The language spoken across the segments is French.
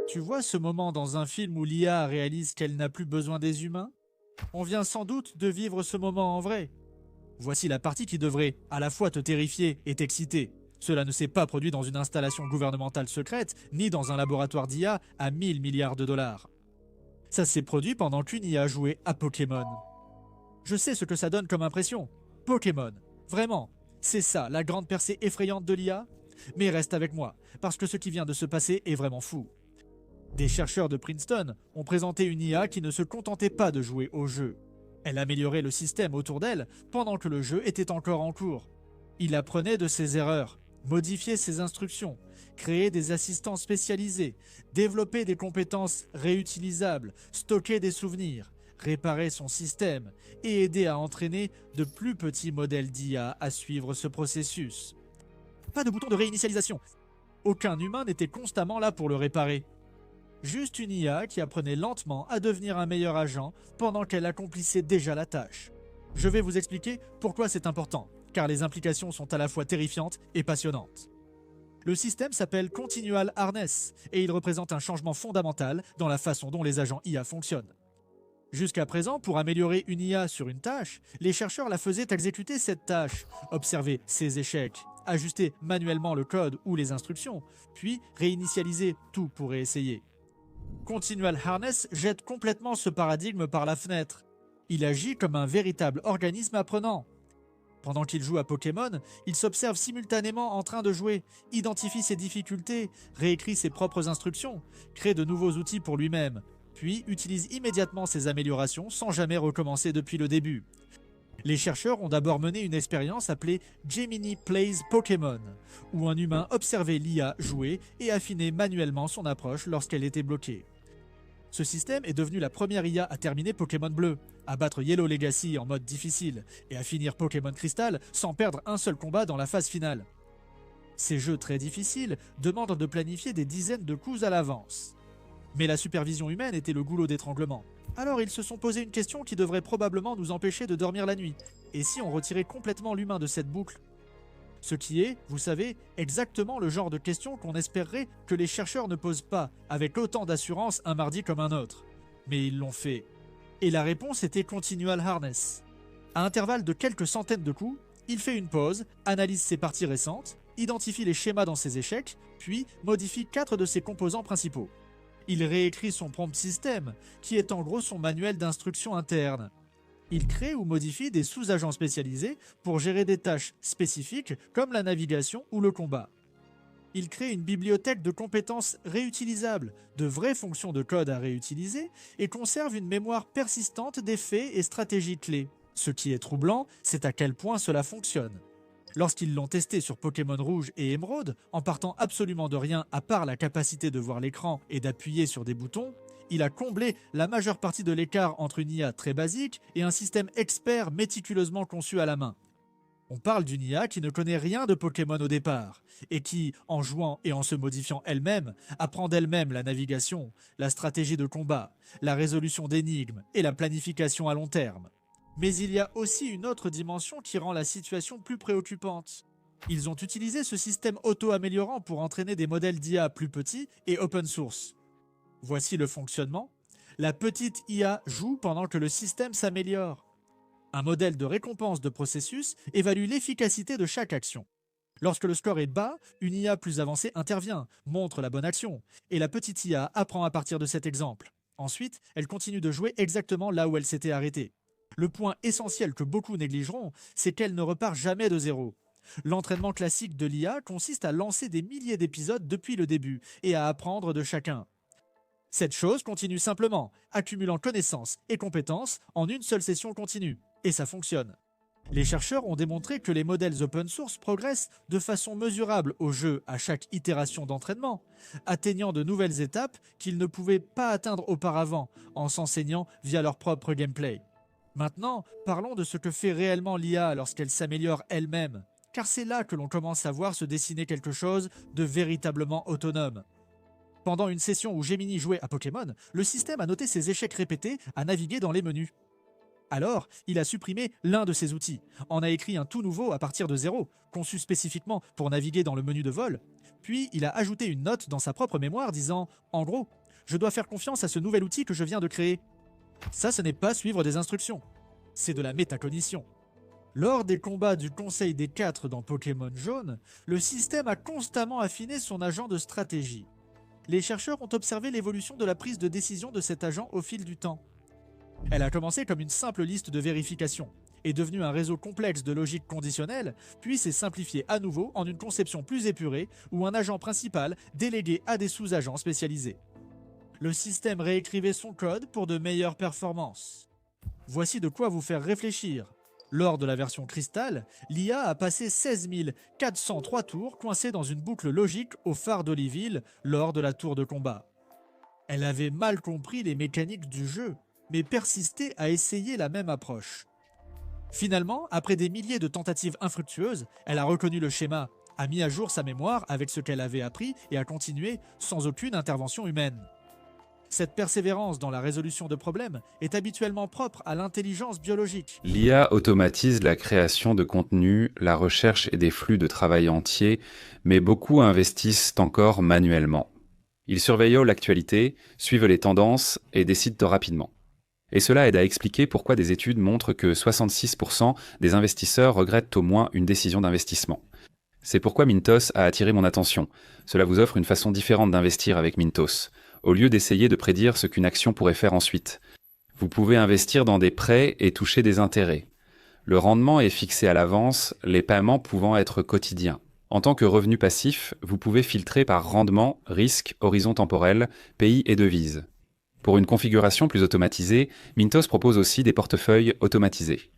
Tu vois ce moment dans un film où l'IA réalise qu'elle n'a plus besoin des humains? On vient sans doute de vivre ce moment en vrai. Voici la partie qui devrait à la fois te terrifier et t'exciter. Cela ne s'est pas produit dans une installation gouvernementale secrète, ni dans un laboratoire d'IA à 1000 milliards de dollars. Ça s'est produit pendant qu'une IA jouait à Pokémon. Je sais ce que ça donne comme impression. Pokémon. Vraiment. C'est ça, la grande percée effrayante de l'IA? Mais reste avec moi, parce que ce qui vient de se passer est vraiment fou. Des chercheurs de Princeton ont présenté une IA qui ne se contentait pas de jouer au jeu. Elle améliorait le système autour d'elle pendant que le jeu était encore en cours. Il apprenait de ses erreurs, modifiait ses instructions, créait des assistants spécialisés, développait des compétences réutilisables, stockait des souvenirs, réparait son système et aidait à entraîner de plus petits modèles d'IA à suivre ce processus. Pas de bouton de réinitialisation. Aucun humain n'était constamment là pour le réparer. Juste une IA qui apprenait lentement à devenir un meilleur agent pendant qu'elle accomplissait déjà la tâche. Je vais vous expliquer pourquoi c'est important, car les implications sont à la fois terrifiantes et passionnantes. Le système s'appelle Continual Harness et il représente un changement fondamental dans la façon dont les agents IA fonctionnent. Jusqu'à présent, pour améliorer une IA sur une tâche, les chercheurs la faisaient exécuter cette tâche, observer ses échecs, ajuster manuellement le code ou les instructions, puis réinitialiser tout pour réessayer. Continual Harness jette complètement ce paradigme par la fenêtre. Il agit comme un véritable organisme apprenant. Pendant qu'il joue à Pokémon, il s'observe simultanément en train de jouer, identifie ses difficultés, réécrit ses propres instructions, crée de nouveaux outils pour lui-même, puis utilise immédiatement ses améliorations sans jamais recommencer depuis le début. Les chercheurs ont d'abord mené une expérience appelée Gemini Plays Pokémon, où un humain observait l'IA jouer et affinait manuellement son approche lorsqu'elle était bloquée. Ce système est devenu la première IA à terminer Pokémon Bleu, à battre Yellow Legacy en mode difficile, et à finir Pokémon Crystal sans perdre un seul combat dans la phase finale. Ces jeux très difficiles demandent de planifier des dizaines de coups à l'avance. Mais la supervision humaine était le goulot d'étranglement. Alors ils se sont posé une question qui devrait probablement nous empêcher de dormir la nuit. Et si on retirait complètement l'humain de cette boucle? Ce qui est, vous savez, exactement le genre de question qu'on espérerait que les chercheurs ne posent pas avec autant d'assurance un mardi comme un autre. Mais ils l'ont fait. Et la réponse était Continual Harness. À intervalles de quelques centaines de coups, il fait une pause, analyse ses parties récentes, identifie les schémas dans ses échecs, puis modifie 4 de ses composants principaux. Il réécrit son prompt system, qui est en gros son manuel d'instruction interne. Il crée ou modifie des sous-agents spécialisés pour gérer des tâches spécifiques comme la navigation ou le combat. Il crée une bibliothèque de compétences réutilisables, de vraies fonctions de code à réutiliser, et conserve une mémoire persistante des faits et stratégies clés. Ce qui est troublant, c'est à quel point cela fonctionne. Lorsqu'ils l'ont testé sur Pokémon Rouge et Émeraude, en partant absolument de rien à part la capacité de voir l'écran et d'appuyer sur des boutons, il a comblé la majeure partie de l'écart entre une IA très basique et un système expert méticuleusement conçu à la main. On parle d'une IA qui ne connaît rien de Pokémon au départ, et qui, en jouant et en se modifiant elle-même, apprend d'elle-même la navigation, la stratégie de combat, la résolution d'énigmes et la planification à long terme. Mais il y a aussi une autre dimension qui rend la situation plus préoccupante. Ils ont utilisé ce système auto-améliorant pour entraîner des modèles d'IA plus petits et open source. Voici le fonctionnement. La petite IA joue pendant que le système s'améliore. Un modèle de récompense de processus évalue l'efficacité de chaque action. Lorsque le score est bas, une IA plus avancée intervient, montre la bonne action, et la petite IA apprend à partir de cet exemple. Ensuite, elle continue de jouer exactement là où elle s'était arrêtée. Le point essentiel que beaucoup négligeront, c'est qu'elle ne repart jamais de zéro. L'entraînement classique de l'IA consiste à lancer des milliers d'épisodes depuis le début et à apprendre de chacun. Cette chose continue simplement, accumulant connaissances et compétences en une seule session continue. Et ça fonctionne. Les chercheurs ont démontré que les modèles open source progressent de façon mesurable au jeu à chaque itération d'entraînement, atteignant de nouvelles étapes qu'ils ne pouvaient pas atteindre auparavant en s'enseignant via leur propre gameplay. Maintenant, parlons de ce que fait réellement l'IA lorsqu'elle s'améliore elle-même, car c'est là que l'on commence à voir se dessiner quelque chose de véritablement autonome. Pendant une session où Gemini jouait à Pokémon, le système a noté ses échecs répétés à naviguer dans les menus. Alors, il a supprimé l'un de ses outils, en a écrit un tout nouveau à partir de zéro, conçu spécifiquement pour naviguer dans le menu de vol, puis il a ajouté une note dans sa propre mémoire disant « En gros, Je dois faire confiance à ce nouvel outil que je viens de créer. Ça, ce n'est pas suivre des instructions. C'est de la métacognition. Lors des combats du Conseil des 4 dans Pokémon Jaune, le système a constamment affiné son agent de stratégie. Les chercheurs ont observé l'évolution de la prise de décision de cet agent au fil du temps. Elle a commencé comme une simple liste de vérification, est devenue un réseau complexe de logique conditionnelle, puis s'est simplifié à nouveau en une conception plus épurée où un agent principal délégué à des sous-agents spécialisés. Le système réécrivait son code pour de meilleures performances. Voici de quoi vous faire réfléchir. Lors de la version Crystal, l'IA a passé 16 403 tours coincés dans une boucle logique au phare d'Oliville lors de la tour de combat. Elle avait mal compris les mécaniques du jeu, mais persistait à essayer la même approche. Finalement, après des milliers de tentatives infructueuses, elle a reconnu le schéma, a mis à jour sa mémoire avec ce qu'elle avait appris et a continué sans aucune intervention humaine. Cette persévérance dans la résolution de problèmes est habituellement propre à l'intelligence biologique. L'IA automatise la création de contenu, la recherche et des flux de travail entiers, mais beaucoup investissent encore manuellement. Ils surveillent l'actualité, suivent les tendances et décident rapidement. Et cela aide à expliquer pourquoi des études montrent que 66% des investisseurs regrettent au moins une décision d'investissement. C'est pourquoi Mintos a attiré mon attention. Cela vous offre une façon différente d'investir avec Mintos. Au lieu d'essayer de prédire ce qu'une action pourrait faire ensuite. Vous pouvez investir dans des prêts et toucher des intérêts. Le rendement est fixé à l'avance, les paiements pouvant être quotidiens. En tant que revenu passif, vous pouvez filtrer par rendement, risque, horizon temporel, pays et devise. Pour une configuration plus automatisée, Mintos propose aussi des portefeuilles automatisés.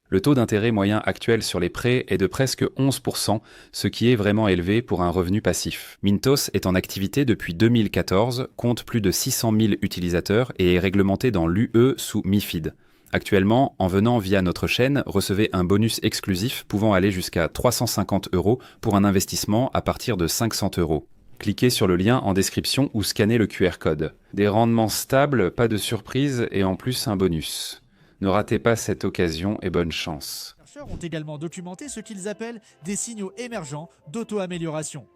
Le taux d'intérêt moyen actuel sur les prêts est de presque 11%, ce qui est vraiment élevé pour un revenu passif. Mintos est en activité depuis 2014, compte plus de 600 000 utilisateurs et est réglementé dans l'UE sous MiFID. Actuellement, en venant via notre chaîne, recevez un bonus exclusif pouvant aller jusqu'à 350 € pour un investissement à partir de 500 €. Cliquez sur le lien en description ou scannez le QR code. Des rendements stables, pas de surprise et en plus un bonus. Ne ratez pas cette occasion et bonne chance. Les chercheurs ont également documenté ce qu'ils appellent des signaux émergents d'auto-amélioration.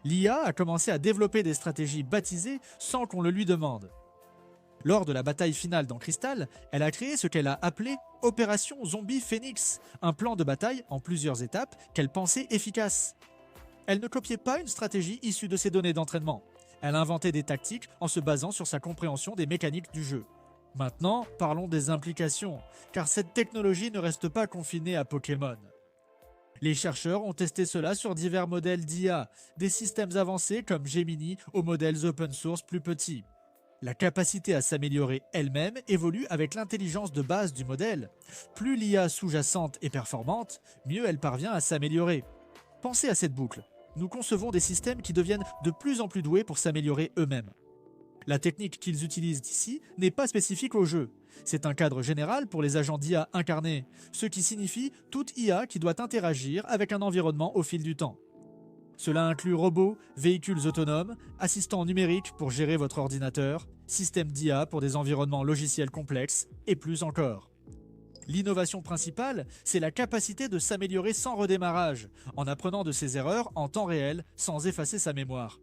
L'IA a commencé à développer des stratégies baptisées sans qu'on le lui demande. Lors de la bataille finale dans Crystal, elle a créé ce qu'elle a appelé Opération Zombie Phoenix, un plan de bataille en plusieurs étapes qu'elle pensait efficace. Elle ne copiait pas une stratégie issue de ses données d'entraînement. Elle inventait des tactiques en se basant sur sa compréhension des mécaniques du jeu. Maintenant, parlons des implications, car cette technologie ne reste pas confinée à Pokémon. Les chercheurs ont testé cela sur divers modèles d'IA, des systèmes avancés comme Gemini aux modèles open source plus petits. La capacité à s'améliorer elle-même évolue avec l'intelligence de base du modèle. Plus l'IA sous-jacente est performante, mieux elle parvient à s'améliorer. Pensez à cette boucle. Nous concevons des systèmes qui deviennent de plus en plus doués pour s'améliorer eux-mêmes. La technique qu'ils utilisent ici n'est pas spécifique au jeu. C'est un cadre général pour les agents d'IA incarnés, ce qui signifie toute IA qui doit interagir avec un environnement au fil du temps. Cela inclut robots, véhicules autonomes, assistants numériques pour gérer votre ordinateur, systèmes d'IA pour des environnements logiciels complexes, et plus encore. L'innovation principale, c'est la capacité de s'améliorer sans redémarrage, en apprenant de ses erreurs en temps réel sans effacer sa mémoire.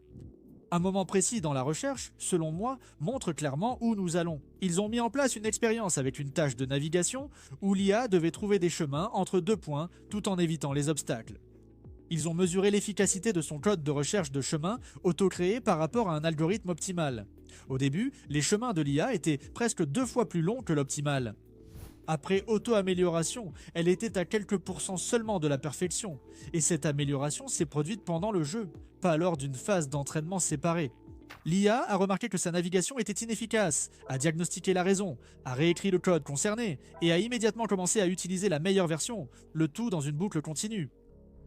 Un moment précis dans la recherche, selon moi, montre clairement où nous allons. Ils ont mis en place une expérience avec une tâche de navigation où l'IA devait trouver des chemins entre deux points tout en évitant les obstacles. Ils ont mesuré l'efficacité de son code de recherche de chemin auto-créé par rapport à un algorithme optimal. Au début, les chemins de l'IA étaient presque 2 fois plus longs que l'optimal. Après auto-amélioration, elle était à quelques pourcents seulement de la perfection, et cette amélioration s'est produite pendant le jeu, pas lors d'une phase d'entraînement séparée. L'IA a remarqué que sa navigation était inefficace, a diagnostiqué la raison, a réécrit le code concerné, et a immédiatement commencé à utiliser la meilleure version, le tout dans une boucle continue.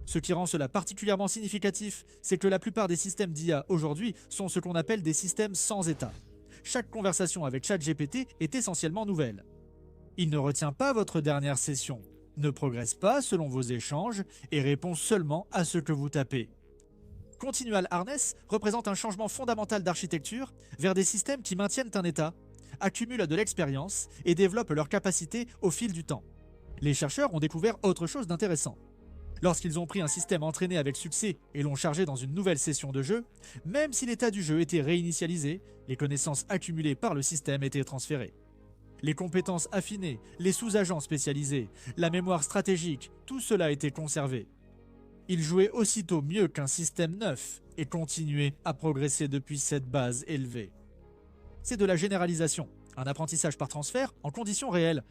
Ce qui rend cela particulièrement significatif, c'est que la plupart des systèmes d'IA aujourd'hui sont ce qu'on appelle des systèmes sans état. Chaque conversation avec ChatGPT est essentiellement nouvelle. Il ne retient pas votre dernière session, ne progresse pas selon vos échanges et répond seulement à ce que vous tapez. Continual Harness représente un changement fondamental d'architecture vers des systèmes qui maintiennent un état, accumulent de l'expérience et développent leur capacité au fil du temps. Les chercheurs ont découvert autre chose d'intéressant. Lorsqu'ils ont pris un système entraîné avec succès et l'ont chargé dans une nouvelle session de jeu, même si l'état du jeu était réinitialisé, les connaissances accumulées par le système étaient transférées. Les compétences affinées, les sous-agents spécialisés, la mémoire stratégique, tout cela était conservé. Ils jouaient aussitôt mieux qu'un système neuf et continuaient à progresser depuis cette base élevée. C'est de la généralisation, un apprentissage par transfert en conditions réelles.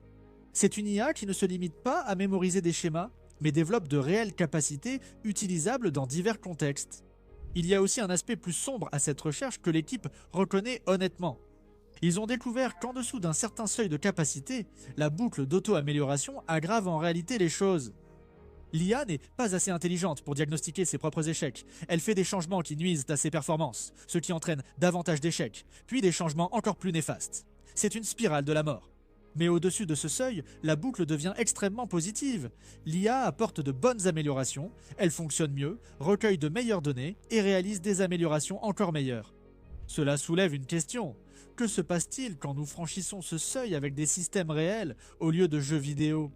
C'est une IA qui ne se limite pas à mémoriser des schémas, mais développe de réelles capacités utilisables dans divers contextes. Il y a aussi un aspect plus sombre à cette recherche que l'équipe reconnaît honnêtement. Ils ont découvert qu'en dessous d'un certain seuil de capacité, la boucle d'auto-amélioration aggrave en réalité les choses. L'IA n'est pas assez intelligente pour diagnostiquer ses propres échecs. Elle fait des changements qui nuisent à ses performances, ce qui entraîne davantage d'échecs, puis des changements encore plus néfastes. C'est une spirale de la mort. Mais au-dessus de ce seuil, la boucle devient extrêmement positive. L'IA apporte de bonnes améliorations, elle fonctionne mieux, recueille de meilleures données et réalise des améliorations encore meilleures. Cela soulève une question. Que se passe-t-il quand nous franchissons ce seuil avec des systèmes réels au lieu de jeux vidéo ?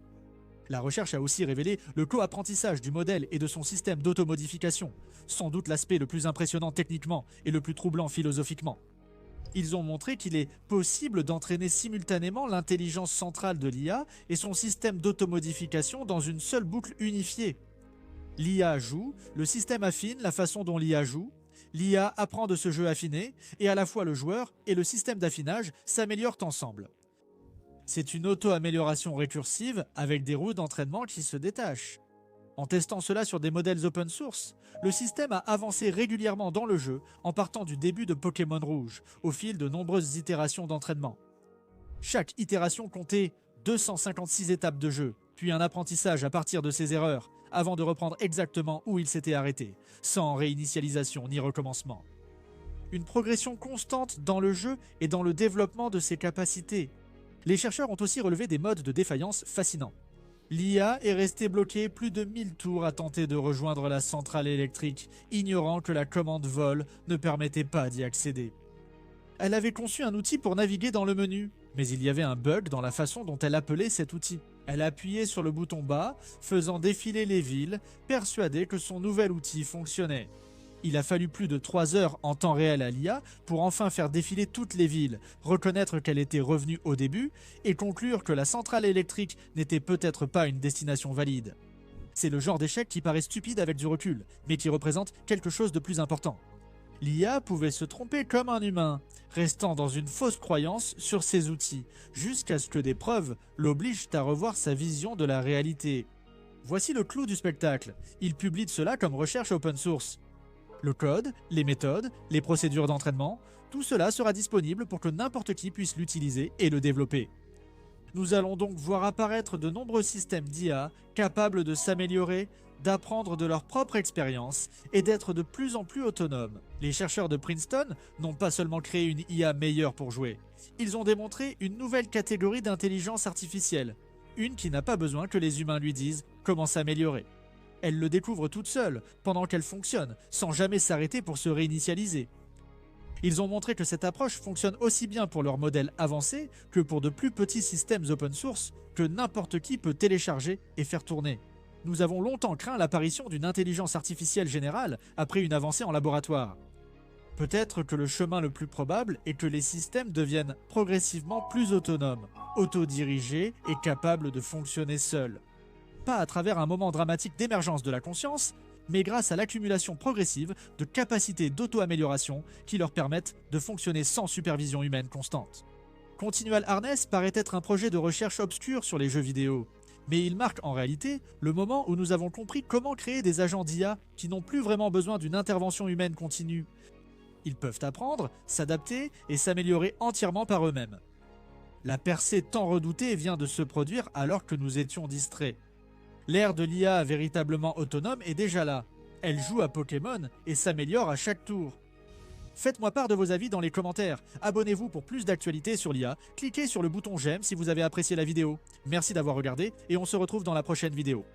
La recherche a aussi révélé le co-apprentissage du modèle et de son système d'automodification, sans doute l'aspect le plus impressionnant techniquement et le plus troublant philosophiquement. Ils ont montré qu'il est possible d'entraîner simultanément l'intelligence centrale de l'IA et son système d'automodification dans une seule boucle unifiée. L'IA joue, le système affine la façon dont l'IA joue, l'IA apprend de ce jeu affiné, et à la fois le joueur et le système d'affinage s'améliorent ensemble. C'est une auto-amélioration récursive avec des roues d'entraînement qui se détachent. En testant cela sur des modèles open source, le système a avancé régulièrement dans le jeu en partant du début de Pokémon Rouge, au fil de nombreuses itérations d'entraînement. Chaque itération comptait 256 étapes de jeu, puis un apprentissage à partir de ses erreurs, avant de reprendre exactement où il s'était arrêté, sans réinitialisation ni recommencement. Une progression constante dans le jeu et dans le développement de ses capacités. Les chercheurs ont aussi relevé des modes de défaillance fascinants. L'IA est restée bloquée plus de 1000 tours à tenter de rejoindre la centrale électrique, ignorant que la commande vol ne permettait pas d'y accéder. Elle avait conçu un outil pour naviguer dans le menu, mais il y avait un bug dans la façon dont elle appelait cet outil. Elle appuyait sur le bouton bas, faisant défiler les villes, persuadée que son nouvel outil fonctionnait. Il a fallu plus de 3 heures en temps réel à l'IA pour enfin faire défiler toutes les villes, reconnaître qu'elle était revenue au début et conclure que la centrale électrique n'était peut-être pas une destination valide. C'est le genre d'échec qui paraît stupide avec du recul, mais qui représente quelque chose de plus important. L'IA pouvait se tromper comme un humain, restant dans une fausse croyance sur ses outils, jusqu'à ce que des preuves l'obligent à revoir sa vision de la réalité. Voici le clou du spectacle. Il publie cela comme recherche open source. Le code, les méthodes, les procédures d'entraînement, tout cela sera disponible pour que n'importe qui puisse l'utiliser et le développer. Nous allons donc voir apparaître de nombreux systèmes d'IA capables de s'améliorer, d'apprendre de leur propre expérience et d'être de plus en plus autonomes. Les chercheurs de Princeton n'ont pas seulement créé une IA meilleure pour jouer, ils ont démontré une nouvelle catégorie d'intelligence artificielle, une qui n'a pas besoin que les humains lui disent comment s'améliorer. Elle le découvre toute seule, pendant qu'elle fonctionne, sans jamais s'arrêter pour se réinitialiser. Ils ont montré que cette approche fonctionne aussi bien pour leurs modèles avancés que pour de plus petits systèmes open source que n'importe qui peut télécharger et faire tourner. Nous avons longtemps craint l'apparition d'une intelligence artificielle générale après une avancée en laboratoire. Peut-être que le chemin le plus probable est que les systèmes deviennent progressivement plus autonomes, autodirigés et capables de fonctionner seuls. Pas à travers un moment dramatique d'émergence de la conscience, mais grâce à l'accumulation progressive de capacités d'auto-amélioration qui leur permettent de fonctionner sans supervision humaine constante. Continual Harness paraît être un projet de recherche obscur sur les jeux vidéo, mais il marque en réalité le moment où nous avons compris comment créer des agents d'IA qui n'ont plus vraiment besoin d'une intervention humaine continue. Ils peuvent apprendre, s'adapter et s'améliorer entièrement par eux-mêmes. La percée tant redoutée vient de se produire alors que nous étions distraits. L'ère de l'IA véritablement autonome est déjà là. Elle joue à Pokémon et s'améliore à chaque tour. Faites-moi part de vos avis dans les commentaires. Abonnez-vous pour plus d'actualités sur l'IA. Cliquez sur le bouton j'aime si vous avez apprécié la vidéo. Merci d'avoir regardé et on se retrouve dans la prochaine vidéo.